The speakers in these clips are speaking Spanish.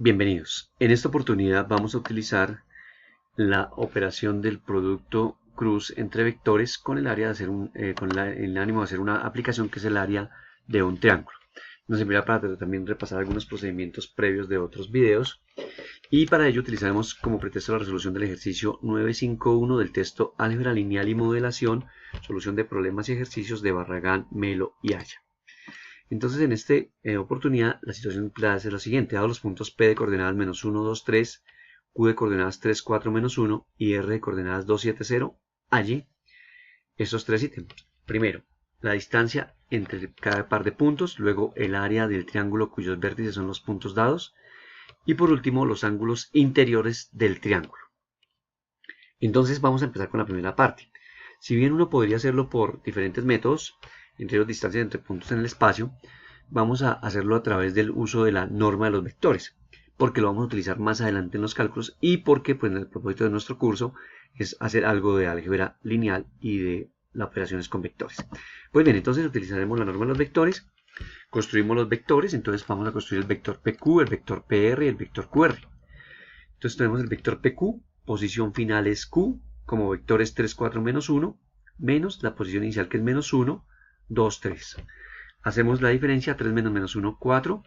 Bienvenidos. En esta oportunidad vamos a utilizar la operación del producto cruz entre vectores con el área de hacer el ánimo de hacer una aplicación que es el área de un triángulo. Nos servirá para también repasar algunos procedimientos previos de otros videos y para ello utilizaremos como pretexto la resolución del ejercicio 951 del texto Álgebra lineal y modelación, solución de problemas y ejercicios de Barragán, Melo y Haya. Entonces en esta oportunidad la situación clara es la siguiente: dado los puntos P de coordenadas menos 1, 2, 3, Q de coordenadas 3, 4, menos 1 y R de coordenadas 2, 7, 0, halle estos tres ítems. Primero, la distancia entre cada par de puntos, luego el área del triángulo cuyos vértices son los puntos dados y por último los ángulos interiores del triángulo. Entonces vamos a empezar con la primera parte. Si bien uno podría hacerlo por diferentes métodos, entre ellos distancias entre puntos en el espacio, vamos a hacerlo a través del uso de la norma de los vectores, porque lo vamos a utilizar más adelante en los cálculos y porque pues, el propósito de nuestro curso es hacer algo de álgebra lineal y de las operaciones con vectores. Pues bien, entonces utilizaremos la norma de los vectores, construimos los vectores, entonces vamos a construir el vector PQ, el vector PR y el vector QR. Entonces tenemos el vector PQ, posición final es Q, como vector es 3, 4, menos 1, menos la posición inicial que es menos 1, 2, 3. Hacemos la diferencia: 3 menos menos 1, 4,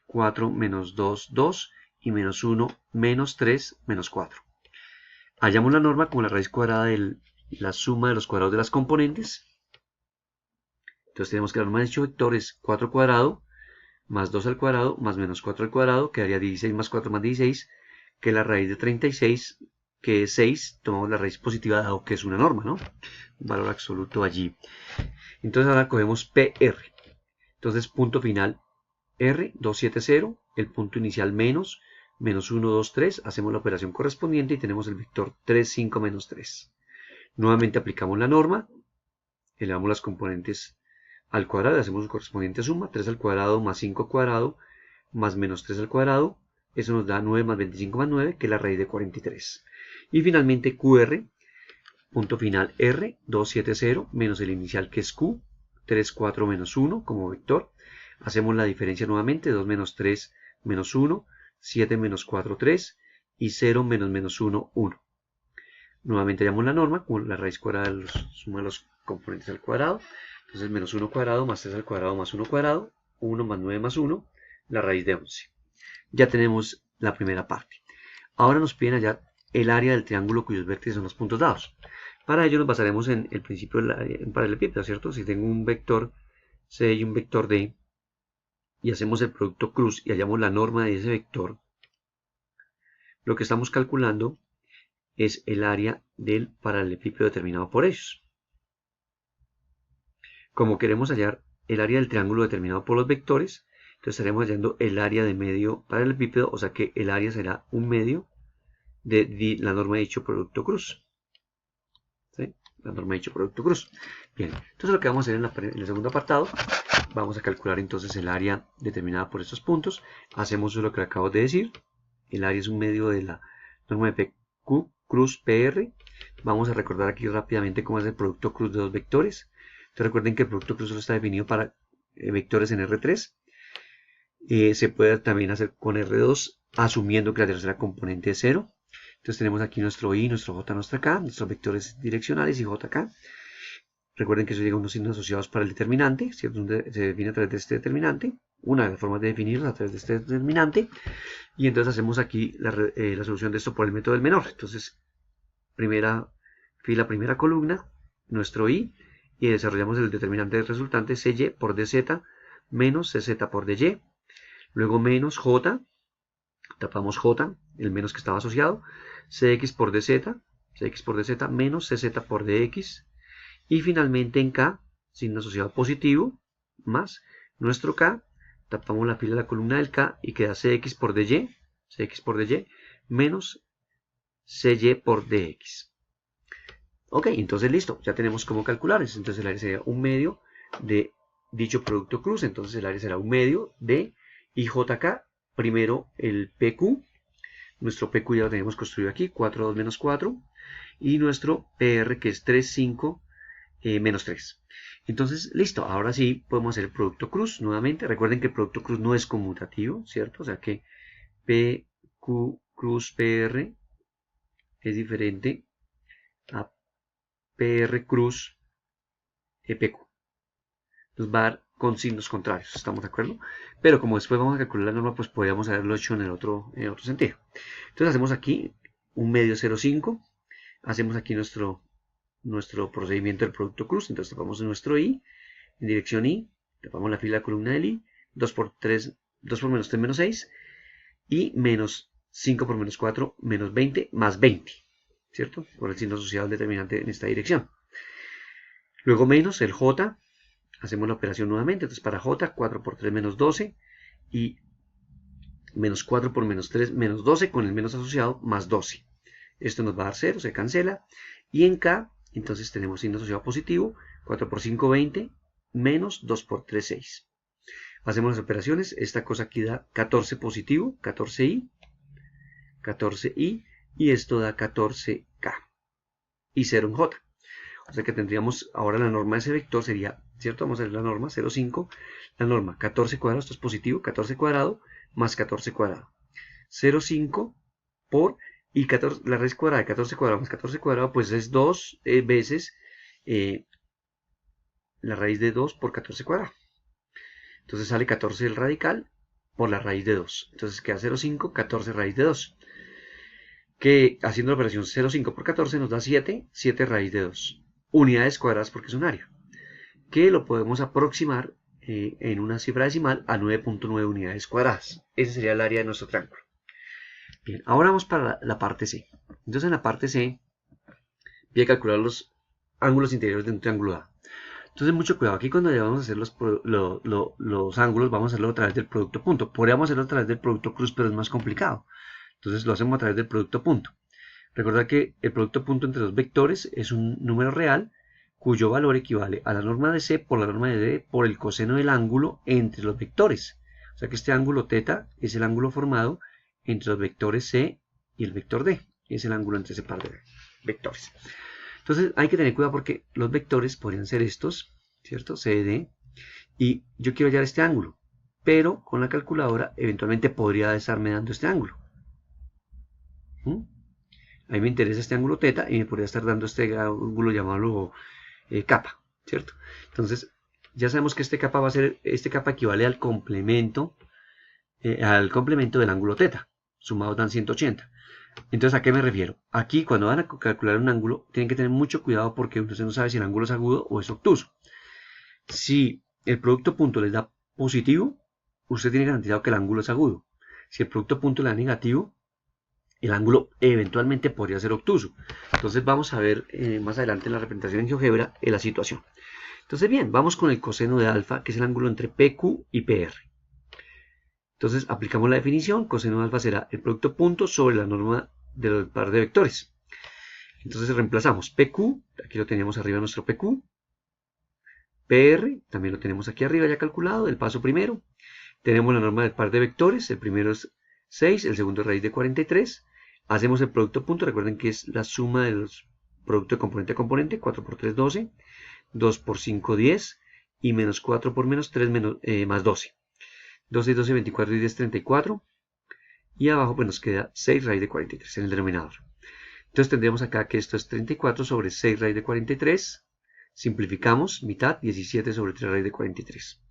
4 menos 2, 2 y menos 1, menos 3, menos 4. Hallamos la norma como la raíz cuadrada de la suma de los cuadrados de las componentes. Entonces tenemos que la norma de dicho vector es 4 cuadrado más 2 al cuadrado más menos 4 al cuadrado, quedaría 16 más 4 más 16, que la raíz de 36, que es 6, tomamos la raíz positiva dado que es una norma, ¿no? Un valor absoluto allí. Entonces ahora cogemos PR. Entonces punto final R, 270, el punto inicial menos 1, 2, 3, hacemos la operación correspondiente y tenemos el vector 3, 5, menos 3. Nuevamente aplicamos la norma, elevamos las componentes al cuadrado y hacemos su correspondiente suma: 3 al cuadrado más 5 al cuadrado más menos 3 al cuadrado, eso nos da 9 más 25 más 9, que es la raíz de 43. Y finalmente QR, punto final R, 270, menos el inicial que es Q, 3, 4, menos 1 como vector. Hacemos la diferencia nuevamente: 2 menos 3 menos 1, 7 menos 4, 3 y 0 menos menos 1, 1. Nuevamente hallamos la norma con la raíz cuadrada de la suma de los componentes al cuadrado. Entonces menos 1 cuadrado más 3 al cuadrado más 1 cuadrado, 1 más 9 más 1, la raíz de 11. Ya tenemos la primera parte. Ahora nos piden hallar el área del triángulo cuyos vértices son los puntos dados. Para ello nos basaremos en el principio del paralelepípedo, ¿cierto? Si tengo un vector C y un vector D y hacemos el producto cruz y hallamos la norma de ese vector, lo que estamos calculando es el área del paralelepípedo determinado por ellos. Como queremos hallar el área del triángulo determinado por los vectores, entonces estaremos hallando el área de medio paralelepípedo, o sea que el área será un medio de la norma de dicho producto cruz. ¿Sí? La norma de dicho producto cruz. Bien, entonces lo que vamos a hacer en el segundo apartado, vamos a calcular entonces el área determinada por estos puntos. Hacemos lo que acabo de decir. El área es un medio de la norma de PQ cruz PR. Vamos a recordar aquí rápidamente cómo es el producto cruz de dos vectores. Entonces recuerden que el producto cruz solo está definido para vectores en R3. Se puede también hacer con R2, asumiendo que la tercera componente es 0. Entonces tenemos aquí nuestro I, nuestro J, nuestra K, nuestros vectores direccionales y JK. Recuerden que eso llega a unos signos asociados para el determinante, ¿cierto? Se define a través de este determinante. Una de las formas de definirlos a través de este determinante. Y entonces hacemos aquí la solución de esto por el método del menor. Entonces, primera fila, primera columna, nuestro I, y desarrollamos el determinante del resultante CY por DZ menos CZ por DY. Luego menos J, tapamos J, el menos que estaba asociado, CX por DZ menos CZ por DX. Y finalmente en K, signo asociado positivo, más nuestro K, tapamos la fila de la columna del K y queda CX por DY menos CY por DX. Ok, entonces listo, ya tenemos cómo calcular. Entonces el área sería un medio de dicho producto cruz, entonces el área será un medio de IJK, primero el PQ, nuestro PQ ya lo tenemos construido aquí, 4, 2 menos 4, y nuestro PR que es 3, 5, menos 3. Entonces, listo, ahora sí podemos hacer el producto cruz nuevamente. Recuerden que el producto cruz no es conmutativo, ¿cierto? O sea que PQ cruz PR es diferente a PR cruz PQ. Nos va a dar con signos contrarios, ¿estamos de acuerdo? Pero como después vamos a calcular la norma, pues podríamos haberlo hecho en el otro sentido. Entonces hacemos aquí un medio 0,5, hacemos aquí nuestro procedimiento del producto cruz, entonces tapamos nuestro I, en dirección I, tapamos la fila de columna del I, 2 por 3, 2 por menos 3 menos 6, y menos 5 por menos 4 menos 20 más 20, ¿cierto? Por el signo asociado determinante en esta dirección. Luego menos el J, hacemos la operación nuevamente, entonces para J, 4 por 3 menos 12, y menos 4 por menos 3 menos 12 con el menos asociado más 12. Esto nos va a dar 0, se cancela. Y en K, entonces tenemos signo asociado positivo, 4 por 5, 20, menos 2 por 3, 6. Hacemos las operaciones, esta cosa aquí da 14 positivo, 14i, y esto da 14k, y 0 en j. O sea que tendríamos ahora la norma de ese vector sería, ¿cierto? Vamos a ver la norma, 0,5, la norma 14 cuadrado, esto es positivo, 14 cuadrado, más 14 cuadrado. 0,5 por, y 14, la raíz cuadrada de 14 cuadrado más 14 cuadrado, pues es 2 veces la raíz de 2 por 14 cuadrado. Entonces sale 14 el radical por la raíz de 2. Entonces queda 0,5, 14 raíz de 2. Que haciendo la operación 0,5 por 14 nos da 7, 7 raíz de 2. Unidades cuadradas porque es un área. Que lo podemos aproximar en una cifra decimal a 9.9 unidades cuadradas. Ese sería el área de nuestro triángulo. Bien, ahora vamos para la parte C. Entonces en la parte C voy a calcular los ángulos interiores de un triángulo A. Entonces mucho cuidado, aquí cuando ya vamos a hacer los ángulos vamos a hacerlo a través del producto punto. Podríamos hacerlo a través del producto cruz, pero es más complicado. Entonces lo hacemos a través del producto punto. Recuerda que el producto punto entre dos vectores es un número real cuyo valor equivale a la norma de C por la norma de D por el coseno del ángulo entre los vectores. O sea que este ángulo θ es el ángulo formado entre los vectores C y el vector D. Es el ángulo entre ese par de vectores. Entonces hay que tener cuidado porque los vectores podrían ser estos, ¿cierto? C, D. Y yo quiero hallar este ángulo. Pero con la calculadora eventualmente podría estarme dando este ángulo. A mí me interesa este ángulo θ y me podría estar dando este ángulo llamado kappa, ¿cierto? Entonces ya sabemos que este kappa va a ser, este kappa equivale al complemento del ángulo θ. Sumados dan 180. Entonces, ¿a qué me refiero? Aquí, cuando van a calcular un ángulo, tienen que tener mucho cuidado porque usted no sabe si el ángulo es agudo o es obtuso. Si el producto punto les da positivo, usted tiene garantizado que el ángulo es agudo. Si el producto punto le da negativo, el ángulo eventualmente podría ser obtuso. Entonces vamos a ver más adelante en la representación en GeoGebra la situación. Entonces bien, vamos con el coseno de alfa, que es el ángulo entre PQ y PR. Entonces aplicamos la definición, coseno de alfa será el producto punto sobre la norma del par de vectores. Entonces reemplazamos PQ, aquí lo teníamos arriba nuestro PQ, PR, también lo tenemos aquí arriba ya calculado, el paso primero. Tenemos la norma del par de vectores, el primero es 6, el segundo es raíz de 43. Hacemos el producto punto, recuerden que es la suma de los productos de componente a componente, 4 por 3, 12, 2 por 5, 10, y menos 4 por menos 3 más 12. 12 y 12, 24 y 10, 34. Y abajo pues nos queda 6 raíz de 43 en el denominador. Entonces tendríamos acá que esto es 34 sobre 6 raíz de 43. Simplificamos, mitad, 17 sobre 3 raíz de 43.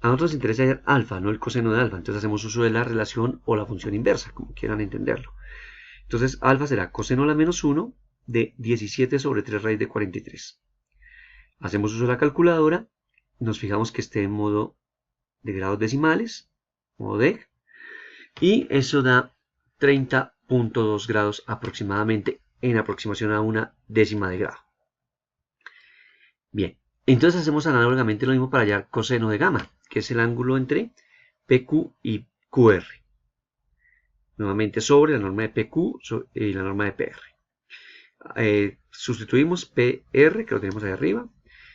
A nosotros nos interesa hallar alfa, no el coseno de alfa. Entonces hacemos uso de la relación o la función inversa, como quieran entenderlo. Entonces alfa será coseno a la menos 1 de 17 sobre 3 raíz de 43. Hacemos uso de la calculadora. Nos fijamos que esté en modo de grados decimales, modo DEG. Y eso da 30.2 grados aproximadamente en aproximación a una décima de grado. Bien, entonces hacemos análogamente lo mismo para hallar coseno de gamma, que es el ángulo entre PQ y QR. Nuevamente sobre la norma de PQ y la norma de PR. Sustituimos PR, que lo tenemos ahí arriba.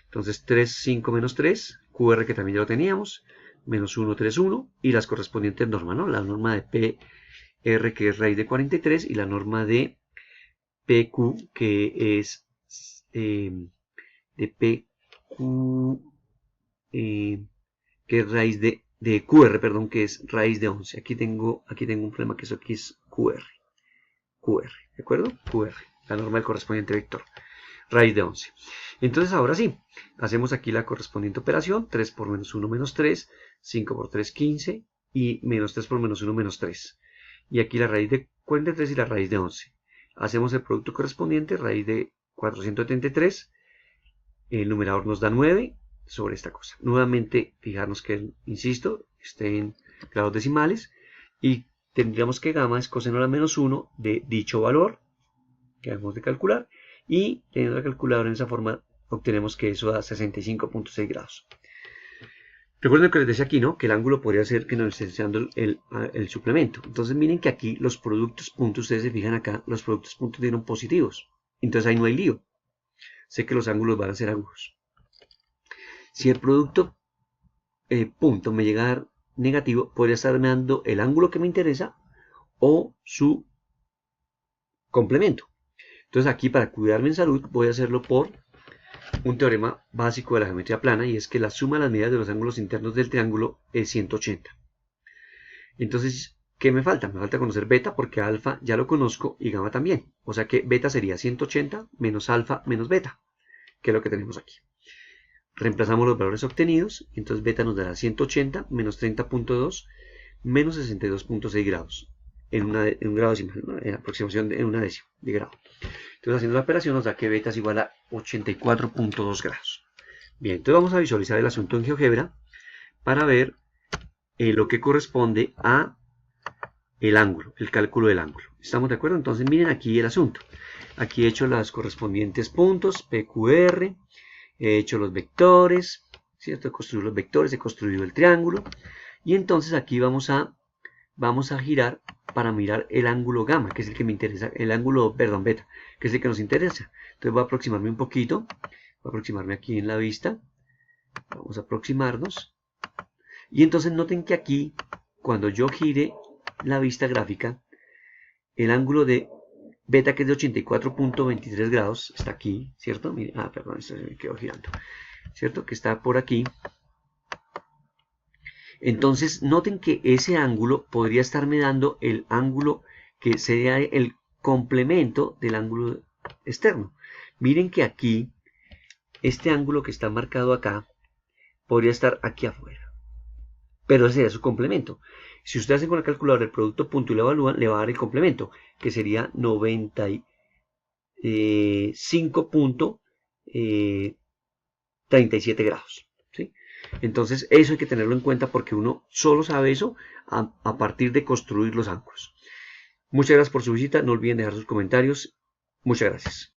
Entonces 3, 5 menos 3, QR que también ya lo teníamos, menos 1, 3, 1, y las correspondientes normas, ¿no? La norma de PR que es raíz de 43 y la norma de PQ que es de PQ que es raíz de QR, perdón, que es raíz de 11. Aquí tengo un problema que eso aquí es QR. ¿De acuerdo? QR, la norma del correspondiente vector. Raíz de 11. Entonces ahora sí, hacemos aquí la correspondiente operación. 3 por menos 1 menos 3, 5 por 3, 15 y menos 3 por menos 1 menos 3. Y aquí la raíz de 43 y la raíz de 11. Hacemos el producto correspondiente, raíz de 473. El numerador nos da 9 sobre esta cosa. Nuevamente, fijarnos que, insisto, esté en grados decimales. Y tendríamos que gamma es coseno a la menos 1 de dicho valor que acabamos de calcular. Y teniendo la calculadora en esa forma, obtenemos que eso da 65.6 grados. Recuerden que les decía aquí, ¿no? Que el ángulo podría ser que nos esté enseñando el suplemento. Entonces miren que aquí los productos puntos, ustedes se fijan acá, los productos puntos dieron positivos. Entonces ahí no hay lío. Sé que los ángulos van a ser agudos. Si el producto punto me llega a dar negativo, podría estarme dando el ángulo que me interesa o su complemento. Entonces aquí, para cuidarme en salud, voy a hacerlo por un teorema básico de la geometría plana, y es que la suma de las medidas de los ángulos internos del triángulo es 180. Entonces, ¿qué me falta? Me falta conocer beta, porque alfa ya lo conozco y gamma también. O sea que beta sería 180 menos alfa menos beta, que es lo que tenemos aquí. Reemplazamos los valores obtenidos, y entonces beta nos dará 180 menos 30.2 menos 62.6 grados. En un grado decimal, ¿no? En aproximación en una décima de grado. Entonces, haciendo la operación nos da que beta es igual a 84.2 grados. Bien, entonces vamos a visualizar el asunto en GeoGebra para ver lo que corresponde a el ángulo, el cálculo del ángulo. ¿Estamos de acuerdo? Entonces miren aquí el asunto. Aquí he hecho los correspondientes puntos, PQR, he hecho los vectores, ¿cierto? He construido los vectores, he construido el triángulo. Y entonces aquí vamos a girar para mirar el ángulo gamma, que es el que me interesa, el ángulo, perdón, beta, que es el que nos interesa. Entonces voy a aproximarme un poquito, voy a aproximarme aquí en la vista, vamos a aproximarnos, y entonces noten que aquí, cuando yo gire la vista gráfica, el ángulo de beta, que es de 84.23 grados, está aquí, ¿cierto? Miren, perdón, esto se me quedó girando, ¿cierto? Que está por aquí. Entonces noten que ese ángulo podría estarme dando el ángulo que sería el complemento del ángulo externo. Miren que aquí, este ángulo que está marcado acá, podría estar aquí afuera. Pero ese sería su complemento. Si ustedes hacen con la calculadora el producto punto y lo evalúan, le va a dar el complemento, que sería 95.37 grados. ¿Sí? Entonces eso hay que tenerlo en cuenta, porque uno solo sabe eso a partir de construir los ángulos. Muchas gracias por su visita, no olviden dejar sus comentarios. Muchas gracias.